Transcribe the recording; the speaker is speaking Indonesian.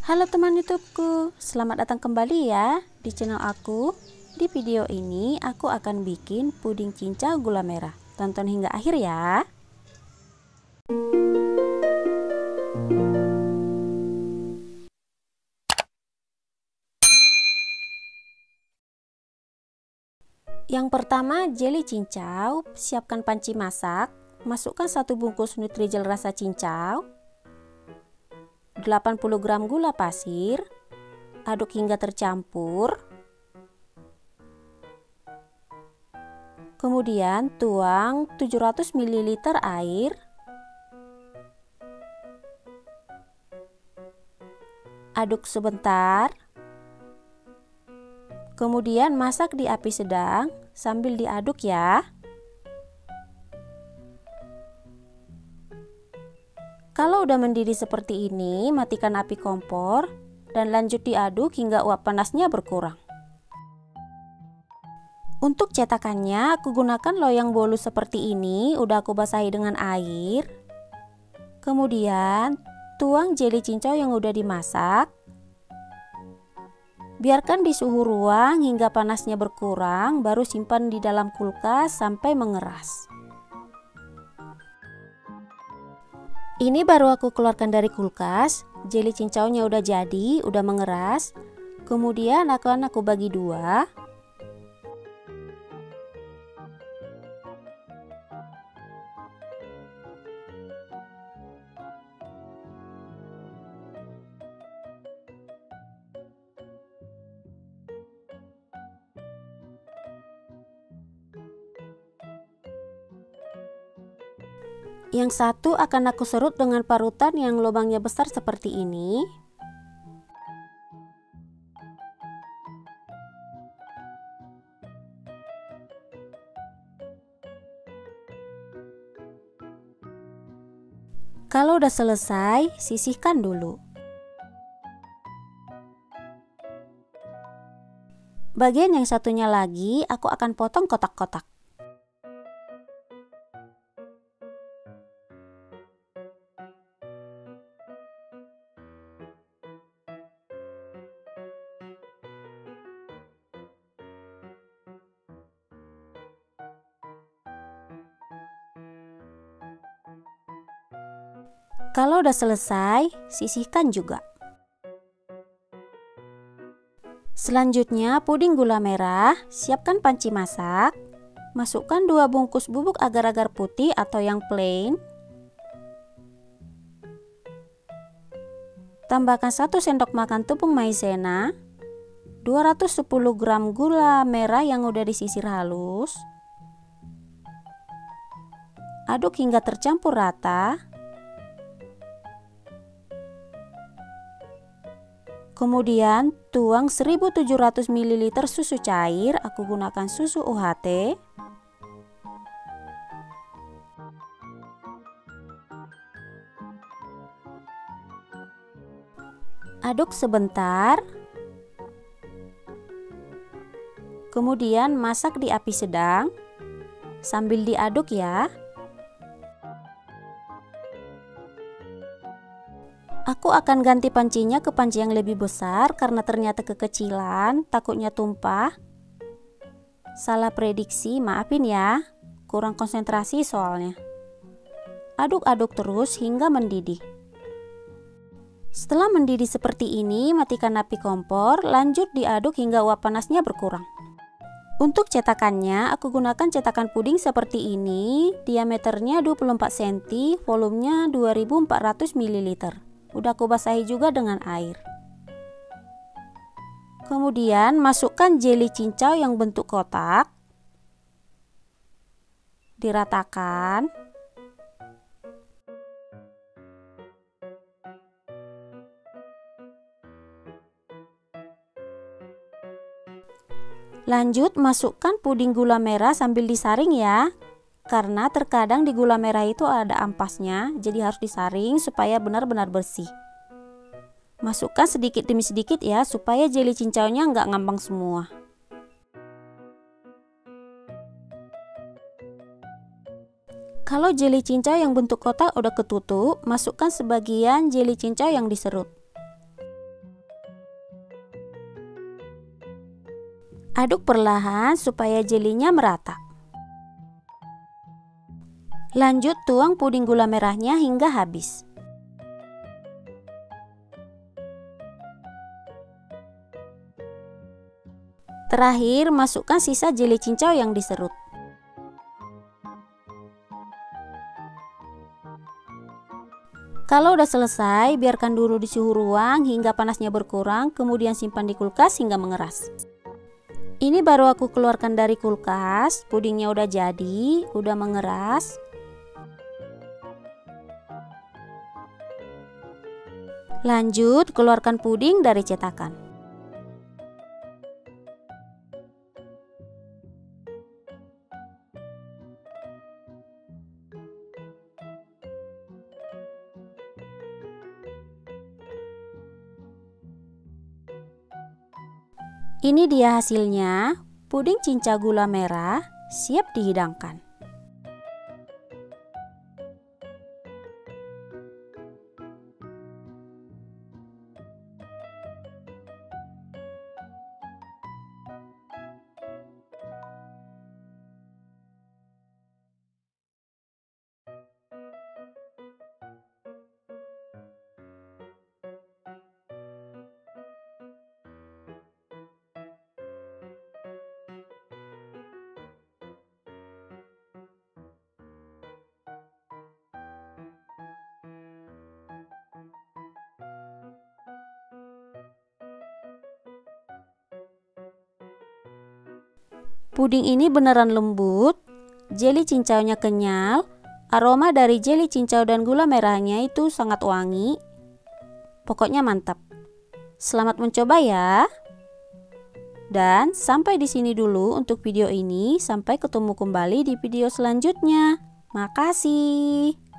Halo teman YouTubeku, selamat datang kembali ya di channel aku. Di video ini aku akan bikin puding cincau gula merah. Tonton hingga akhir ya. Yang pertama, jelly cincau. Siapkan panci masak. Masukkan 1 bungkus Nutrijel rasa cincau, 80 gram gula pasir, aduk hingga tercampur. Kemudian tuang 700 ml air. Aduk sebentar. Kemudian masak di api sedang sambil diaduk ya. Kalau udah mendidih seperti ini, matikan api kompor dan lanjut diaduk hingga uap panasnya berkurang. Untuk cetakannya aku gunakan loyang bolu seperti ini, udah aku basahi dengan air. Kemudian tuang jelly cincau yang udah dimasak. Biarkan di suhu ruang hingga panasnya berkurang, baru simpan di dalam kulkas sampai mengeras. Ini baru aku keluarkan dari kulkas. Jelly cincaunya udah jadi, udah mengeras. Kemudian akan aku bagi dua. Yang satu akan aku serut dengan parutan yang lubangnya besar seperti ini. Kalau udah selesai, sisihkan dulu. Bagian yang satunya lagi aku akan potong kotak-kotak. Kalau udah selesai, sisihkan juga. Selanjutnya puding gula merah, siapkan panci masak. Masukkan 2 bungkus bubuk agar-agar putih atau yang plain. Tambahkan 1 sendok makan tepung maizena, 210 gram gula merah yang udah disisir halus. Aduk hingga tercampur rata. Kemudian tuang 1700 ml susu cair, aku gunakan susu UHT. Aduk sebentar. Kemudian masak di api sedang sambil diaduk ya. Aku akan ganti pancinya ke panci yang lebih besar karena ternyata kekecilan, takutnya tumpah. Salah prediksi, maafin ya. Kurang konsentrasi soalnya. Aduk-aduk terus hingga mendidih. Setelah mendidih seperti ini, matikan api kompor, lanjut diaduk hingga uap panasnya berkurang. Untuk cetakannya, aku gunakan cetakan puding seperti ini, diameternya 24 cm, volumenya 2400 ml. Udah aku basahi juga dengan air. Kemudian masukkan jelly cincau yang bentuk kotak. Diratakan. Lanjut masukkan puding gula merah sambil disaring ya. Karena terkadang di gula merah itu ada ampasnya, jadi harus disaring supaya benar-benar bersih. Masukkan sedikit demi sedikit ya, supaya jelly cincaunya nggak ngambang semua. Kalau jelly cincau yang bentuk kotak udah ketutup, masukkan sebagian jelly cincau yang diserut. Aduk perlahan supaya jelinya merata. Lanjut tuang puding gula merahnya hingga habis. Terakhir, masukkan sisa jeli cincau yang diserut. Kalau udah selesai, biarkan dulu di suhu ruang hingga panasnya berkurang, kemudian simpan di kulkas hingga mengeras. Ini baru aku keluarkan dari kulkas, pudingnya udah jadi, udah mengeras. Lanjut, keluarkan puding dari cetakan. Ini dia hasilnya, puding cincau gula merah siap dihidangkan. Puding ini beneran lembut, jeli cincaunya kenyal, aroma dari jeli cincau dan gula merahnya itu sangat wangi. Pokoknya mantap. Selamat mencoba ya. Dan sampai di sini dulu untuk video ini, sampai ketemu kembali di video selanjutnya. Makasih.